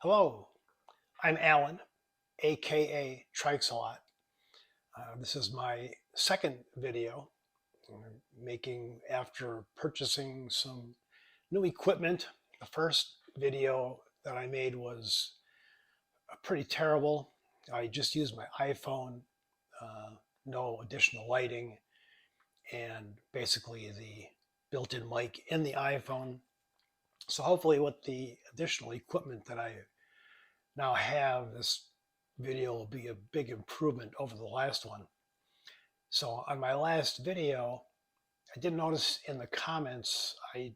Hello, I'm Alan, aka Trikes a lot. This is my second video making after purchasing some new equipment. The first video that I made was pretty terrible. I just used my iPhone, no additional lighting, and basically the built-in mic in the iPhone. So hopefully with the additional equipment that I now have, this video will be a big improvement over the last one. So on my last video, I did notice in the comments, I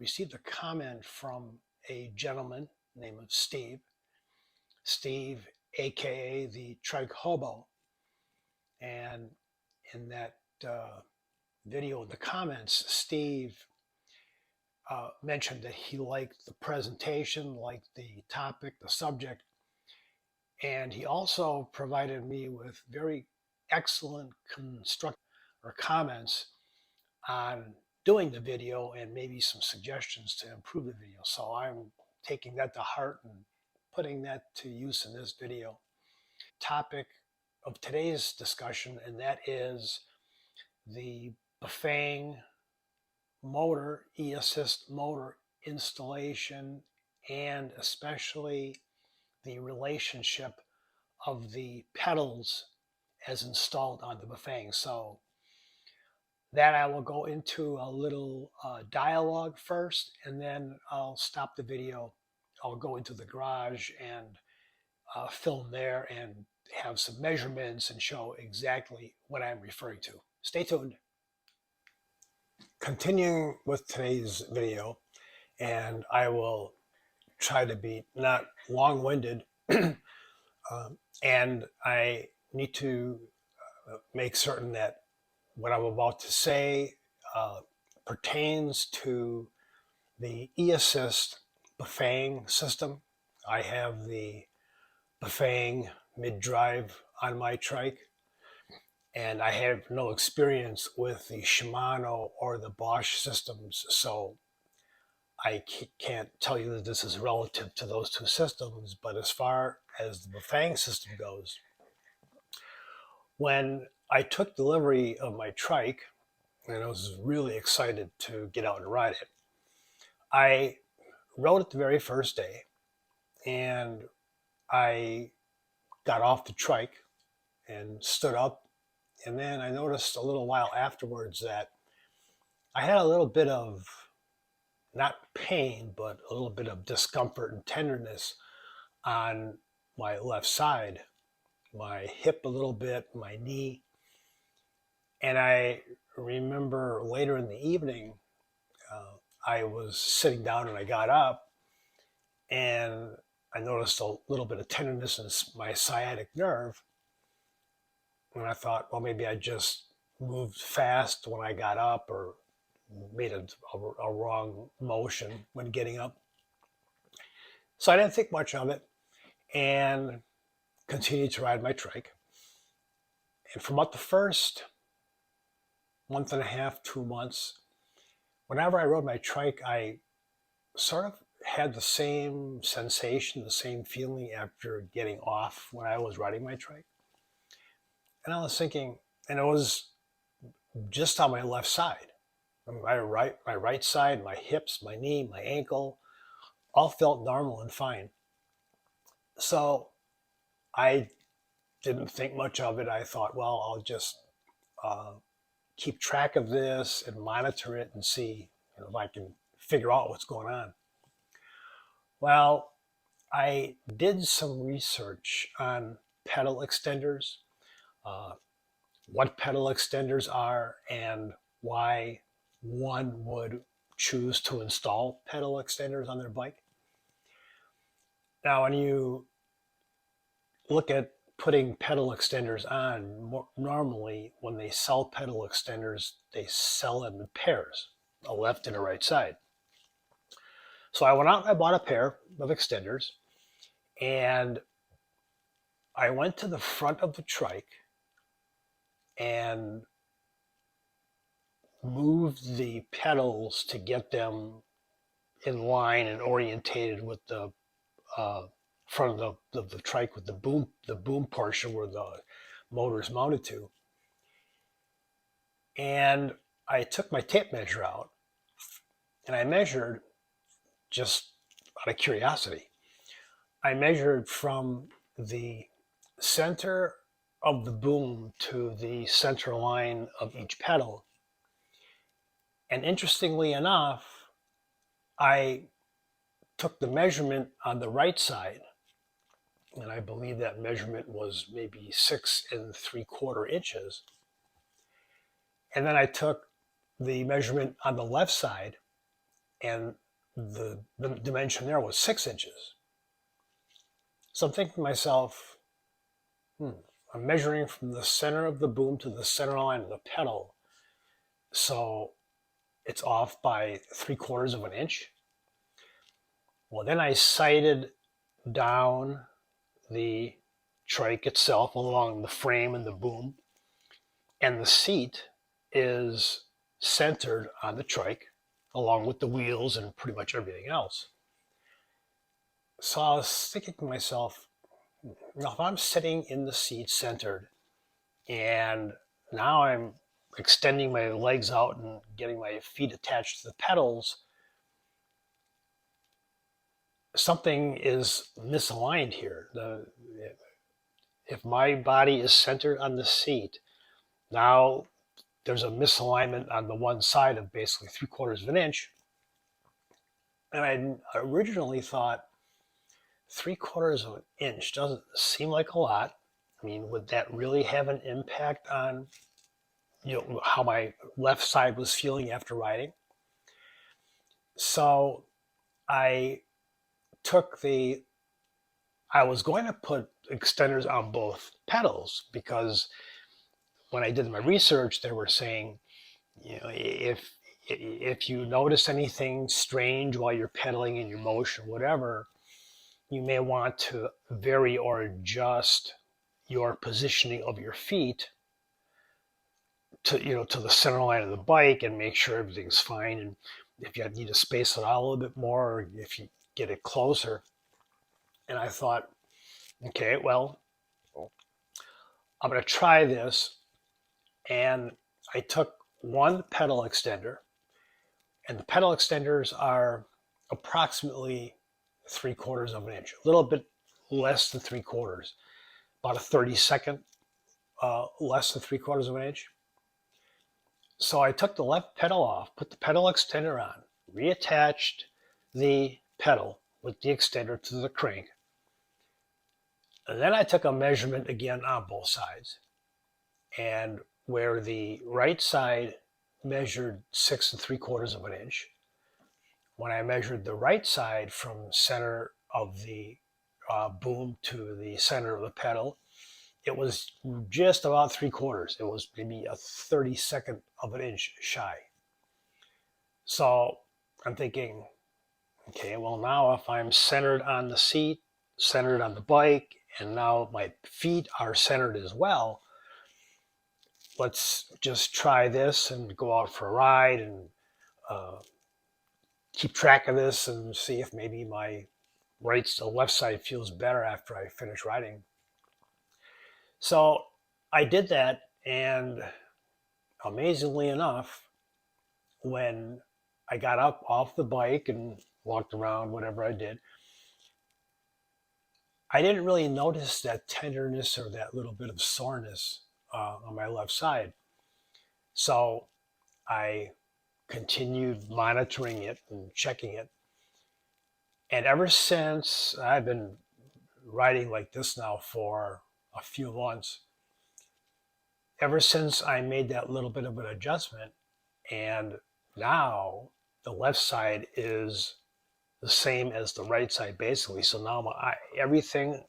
received a comment from a gentleman named Steve, aka the Trike Hobo. And in that video in the comments, Steve mentioned that he liked the presentation, liked the topic, the subject, and he also provided me with very excellent constructive or comments on doing the video and maybe some suggestions to improve the video. So I'm taking that to heart and putting that to use in this video. Topic of today's discussion, and that is the Bafang motor, e-assist motor installation, and especially the relationship of the pedals as installed on the Bafang. So that I will go into a little dialogue first, and then I'll stop the video. I'll go into the garage and film there and have some measurements and show exactly what I'm referring to. Stay tuned. Continuing with today's video, and I will try to be not long-winded, and I need to make certain that what I'm about to say pertains to the e-assist Bafang system. I have the Bafang mid-drive on my trike, and I have no experience with the Shimano or the Bosch systems, so I can't tell you that this is relative to those two systems. But as far as the Bafang system goes, when I took delivery of my trike, and I was really excited to get out and ride it, I rode it the very first day, and I got off the trike and stood up, and then I noticed a little while afterwards that I had a little bit of, not pain, but a little bit of discomfort and tenderness on my left side, my hip a little bit, my knee. And I remember later in the evening, I was sitting down and I got up and I noticed a little bit of tenderness in my sciatic nerve. And I thought, well, maybe I just moved fast when I got up or made a wrong motion when getting up. So I didn't think much of it and continued to ride my trike. And for about the first month and a half, 2 months, whenever I rode my trike, I sort of had the same sensation, the same feeling after getting off when I was riding my trike. And I was thinking, and it was just on my left side. My right side, my hips, my knee, my ankle, all felt normal and fine. So I didn't think much of it. I thought, well, I'll just keep track of this and monitor it and see if I can figure out what's going on. Well, I did some research on pedal extenders, what pedal extenders are, and why one would choose to install pedal extenders on their bike. Now, when you look at putting pedal extenders on, normally when they sell pedal extenders, they sell them in pairs, a left and a right side. So I went out and I bought a pair of extenders, and I went to the front of the trike and moved the pedals to get them in line and orientated with the front of the trike with the boom portion where the motor is mounted to. And I took my tape measure out and I measured, just out of curiosity, I measured from the center of the boom to the center line of each pedal. And interestingly enough, I took the measurement on the right side, and I believe that measurement was maybe 6 3/4 inches. And then I took the measurement on the left side, and the dimension there was 6 inches. So I'm thinking to myself, I'm measuring from the center of the boom to the center line of the pedal. So it's off by 3/4 of an inch. Well, then I sighted down the trike itself along the frame and the boom, and the seat is centered on the trike along with the wheels and pretty much everything else. So I was thinking to myself, now if I'm sitting in the seat centered and now I'm extending my legs out and getting my feet attached to the pedals, something is misaligned here. If my body is centered on the seat, now there's a misalignment on the one side of basically 3/4 of an inch. And I originally thought 3/4 of an inch doesn't seem like a lot. I mean, would that really have an impact on how my left side was feeling after riding? So I I was going to put extenders on both pedals because when I did my research, they were saying, if you notice anything strange while you're pedaling in your motion, whatever, you may want to vary or adjust your positioning of your feet to the center line of the bike and make sure everything's fine. And if you need to space it out a little bit more, or if you get it closer. And I thought, okay, well, I'm going to try this. And I took one pedal extender, and the pedal extenders are approximately 3/4 of an inch, a little bit less than 3/4, about a 32nd less than 3/4 of an inch. So I took the left pedal off, put the pedal extender on, reattached the pedal with the extender to the crank. And then I took a measurement again on both sides. And where the right side measured 6 3/4 of an inch, when I measured the right side from center of the boom to the center of the pedal, it was just about 3/4. It was maybe a 32nd of an inch shy. So I'm thinking, okay, well now if I'm centered on the seat, centered on the bike, and now my feet are centered as well, let's just try this and go out for a ride and keep track of this and see if maybe my left side feels better after I finish riding. So I did that, and amazingly enough, when I got up off the bike and walked around, whatever I did, I didn't really notice that tenderness or that little bit of soreness on my left side. So I continued monitoring it and checking it. And ever since, I've been riding like this now for a few months, ever since I made that little bit of an adjustment, and now the left side is the same as the right side basically. So now everything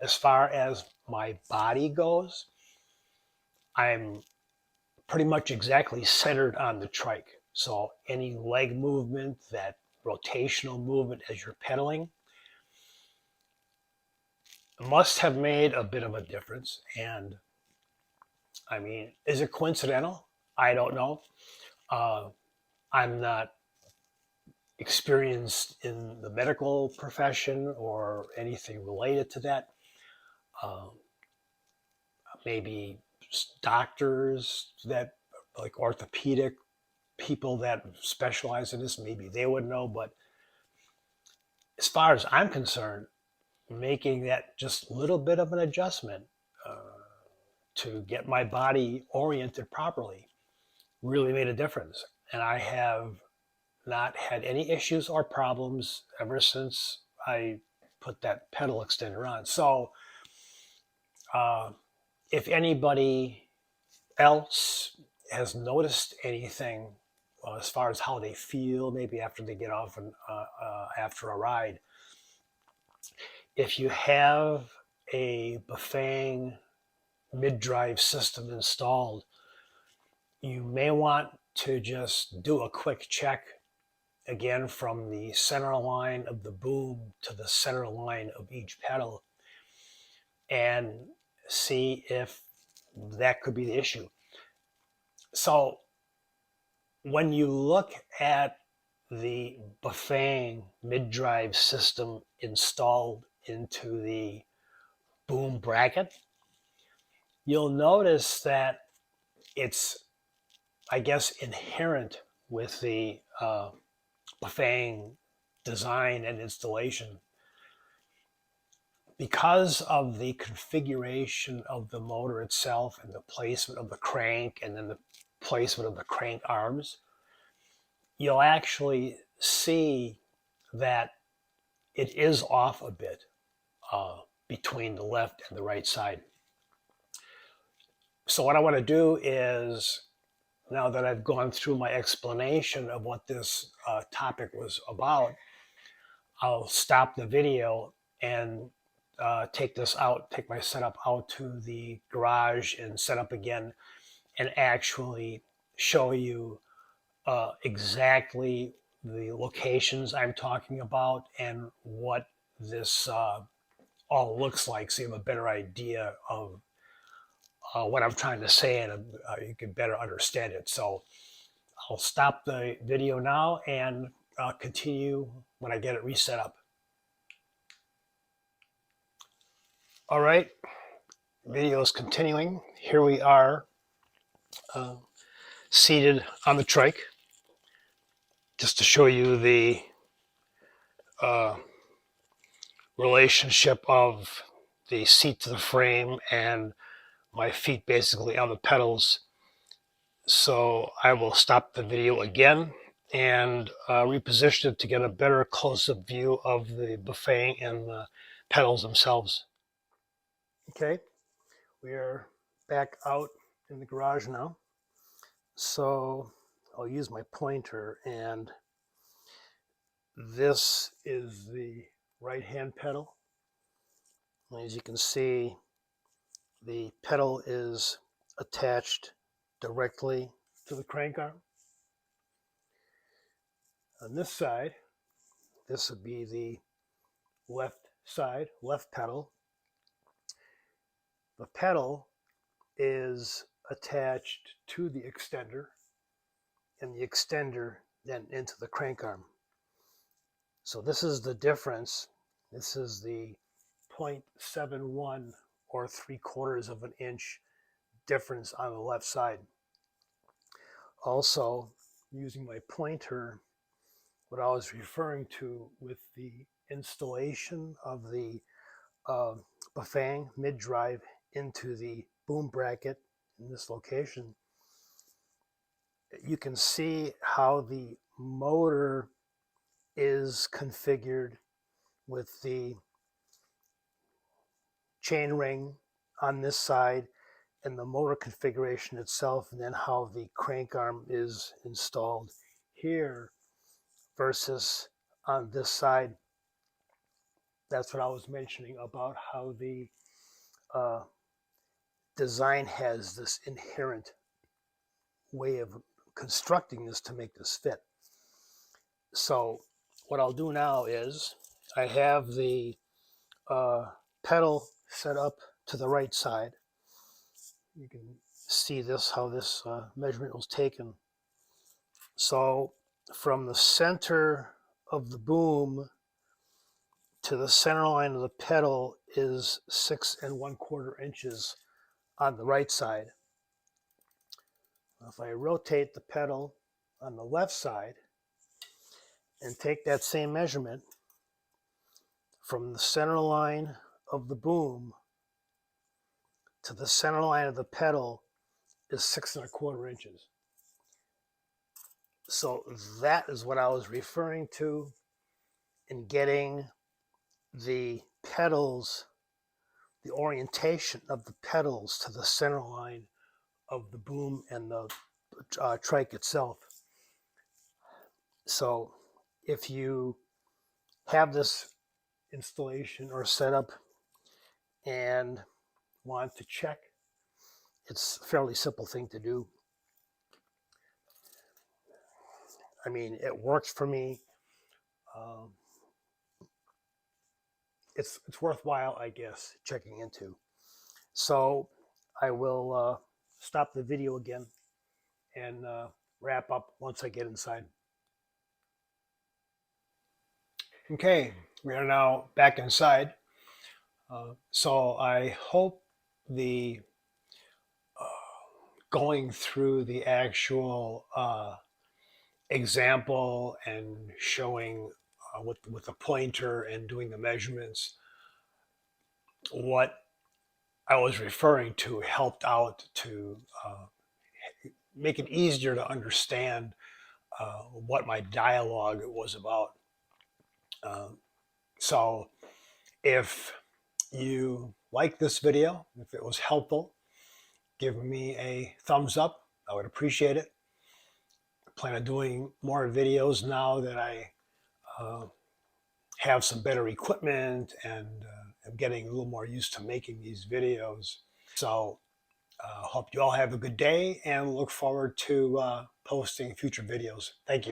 as far as my body goes, I'm pretty much exactly centered on the trike. So any leg movement, that rotational movement as you're pedaling, must have made a bit of a difference. And I mean, is it coincidental? I don't know. I'm not experienced in the medical profession or anything related to that. Um, Maybe doctors that, like orthopedic people that specialize in this, maybe they would know. But as far as I'm concerned, making that just a little bit of an adjustment to get my body oriented properly really made a difference. And I have not had any issues or problems ever since I put that pedal extender on. So, uh, if anybody else has noticed anything as far as how they feel, maybe after they get off and after a ride, if you have a Bafang mid-drive system installed, you may want to just do a quick check again from the center line of the boom to the center line of each pedal and see if that could be the issue. So when you look at the Bafang mid-drive system installed into the boom bracket, you'll notice that it's, I guess, inherent with the Bafang design and installation. Because of the configuration of the motor itself and the placement of the crank and then the placement of the crank arms, you'll actually see that it is off a bit between the left and the right side. So what I want to do is, now that I've gone through my explanation of what this topic was about, I'll stop the video and take my setup out to the garage and set up again and actually show you exactly the locations I'm talking about and what this all looks like, so you have a better idea of what I'm trying to say, and you can better understand it. So I'll stop the video now and continue when I get it reset up. All right, video is continuing. Here we are seated on the trike, just to show you the uh, relationship of the seat to the frame and my feet basically on the pedals. So I will stop the video again and reposition it to get a better close-up view of the Bafang and the pedals themselves. Okay, we are back out in the garage now. So I'll use my pointer, and this is the right hand pedal. As you can see, the pedal is attached directly to the crank arm. On this side, this would be the left side, left pedal. The pedal is attached to the extender, and the extender then into the crank arm. So this is the difference. This is the 0.71 or 3/4 of an inch difference on the left side. Also, using my pointer, what I was referring to with the installation of the Bafang mid-drive into the boom bracket in this location, you can see how the motor is configured with the chain ring on this side and the motor configuration itself, and then how the crank arm is installed here versus on this side. That's what I was mentioning about how the design has this inherent way of constructing this to make this fit. So what I'll do now is I have the pedal set up to the right side. You can see this, how this measurement was taken. So from the center of the boom to the center line of the pedal is 6¼ inches on the right side. If I rotate the pedal on the left side and take that same measurement from the center line of the boom to the center line of the pedal is 6¼ inches. So that is what I was referring to in getting the pedals, the orientation of the pedals to the center line of the boom and the trike itself. So if you have this installation or setup and want to check, it's a fairly simple thing to do. I mean, it works for me. It's worthwhile, I guess, checking into. So I will stop the video again and wrap up once I get inside. Okay, we are now back inside. So I hope the going through the actual example and showing with the pointer and doing the measurements what I was referring to helped out to make it easier to understand what my dialogue was about. So if you like this video, if it was helpful, give me a thumbs up. I would appreciate it. I plan on doing more videos now that I have some better equipment and I'm getting a little more used to making these videos. So hope you all have a good day and look forward to posting future videos. Thank you.